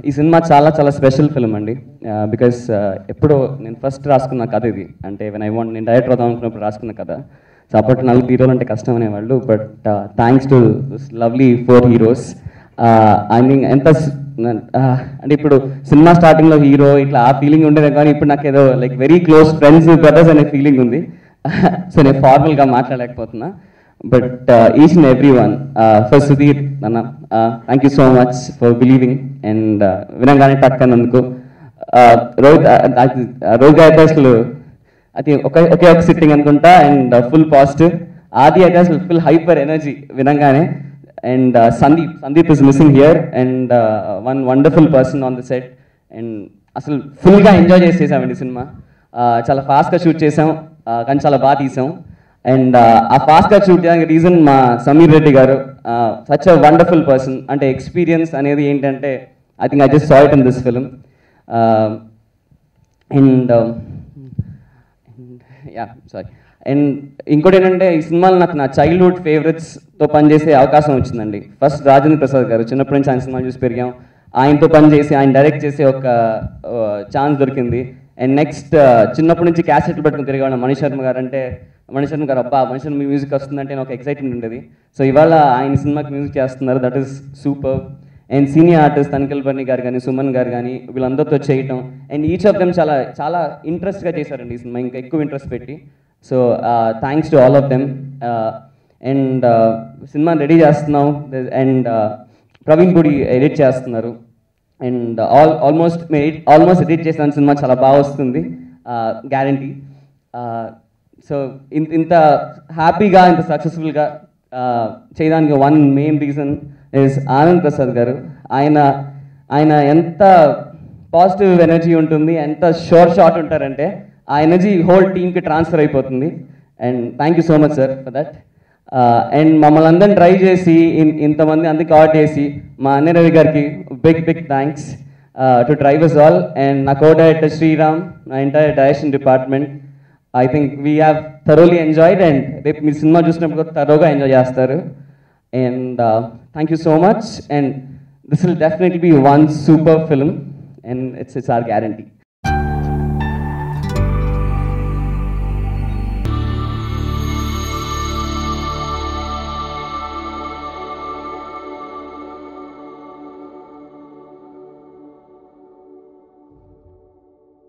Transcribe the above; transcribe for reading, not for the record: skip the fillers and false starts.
ఈ సినిమా చాలా చాలా స్పెషల్ ఫిల్మ్ అండి. బికాస్ ఎప్పుడో నేను ఫస్ట్ రాసుకున్న కథ ఇది. అంటే నేను డైరెక్టర్ అవుదాం అనుకున్నప్పుడు రాసుకున్న కథ. సో అప్పట్లో 4 హీరోలు అంటే కష్టం అనేవాళ్ళు. But thanks to this lovely 4 heroes. I mean ఎంత అంటే ఇప్పుడు సినిమా స్టార్టింగ్లో హీరో ఇట్లా ఆ ఫీలింగ్ ఉండేది, కానీ ఇప్పుడు నాకు ఏదో like very close friends brothers అనే ఫీలింగ్ ఉంది. సో నేను ఫార్మల్గా మాట్లాడలేకపోతున్నా. But each and every one, first Sudheer అన్న, thank you so much for believing and వినంగానే టక్ అన్నందుకు. రోహిత్ అయితే అసలు అది ఒకే ఒక సిట్టింగ్ అనుకుంటా అండ్ ఫుల్ పాజిటివ్. ఆది అయితే అసలు ఫుల్ హైపర్ ఎనర్జీ వినంగానే. And Sandeep is missing here and one wonderful person on the set. And అసలు ఫుల్గా ఎంజాయ్ చేసేసామండి సినిమా. చాలా ఫాస్ట్గా షూట్ చేసాం, కానీ చాలా బాగా తీసాం. అండ్ ఆ ఫాస్ట్గా షూట్ చేయడానికి రీజన్ మా సమీర్ రెడ్డి గారు. Such a wonderful person. అంటే ఎక్స్పీరియన్స్ అనేది ఏంటంటే I think I just saw it in this film. And and ఇంకోటి ఏంటంటే ఈ సినిమాలో నాకు నా చైల్డ్హుడ్ ఫేవరెట్స్తో పనిచేసే అవకాశం వచ్చిందండి. ఫస్ట్ రాజేంద్ర ప్రసాద్ గారు, చిన్నప్పటి నుంచి ఆయన సినిమా చూసి పెరిగాం. ఆయనతో పనిచేసి ఆయన డైరెక్ట్ చేసే ఒక ఛాన్స్ దొరికింది. అండ్ నెక్స్ట్ చిన్నప్పటి నుంచి క్యాసెట్లు పెట్టుకుని తిరిగాడు మణి శర్మ గారు. అంటే మణి శర్మ గారు, అబ్బా మణి శర్మ మ్యూజిక్ వస్తుందంటే నాకు ఎక్సైట్మెంట్ ఉండేది. సో ఇవాళ ఆయన సినిమాకి మ్యూజిక్ చేస్తున్నారు, that is super. And senior artist తనిఖీల్ బర్ని గారు కానీ, సుమన్ గారు కానీ, వీళ్ళందరితో చేయటం. అండ్ ఈచ్ ఆఫ్ దెమ్ చాలా చాలా ఇంట్రెస్ట్గా చేశారండి ఈ సినిమా, ఇంకా ఎక్కువ ఇంట్రెస్ట్ పెట్టి. So thanks to all of them. And cinema ready చేస్తున్నాం. అండ్ ప్రవీణ్ గుడి ఎడిట్ చేస్తున్నారు. అండ్ ఆల్మోస్ట్ ఎడిట్ చేసిన సినిమా చాలా బాగా వస్తుంది, గ్యారంటీ. సో ఇంత హ్యాపీగా, ఇంత సక్సెస్ఫుల్గా చేయడానికి one main reason is Anand Prasad గారు. ఆయన ఎంత పాజిటివ్ ఎనర్జీ ఉంటుంది, ఎంత షార్ట్ ఉంటారంటే ఆ ఎనర్జీ హోల్ టీమ్కి ట్రాన్స్ఫర్ అయిపోతుంది. And thank you so much sir for that. And మమ్మల్ని అందరిని ట్రై చేసి ఇంతమంది అందరికి ఆర్డర్ చేసి మా అన్నయ్య రవి గారికి big thanks to drive us all. And నా కో-డైరెక్టర్ శ్రీరామ్, నా entire direction department. I think we have thoroughly enjoyed. And రేపు మీరు సినిమా చూసినప్పుడు కూడా థరోగా ఎంజాయ్ చేస్తారు. And thank you so much. And this will definitely be one super film and it's our guarantee.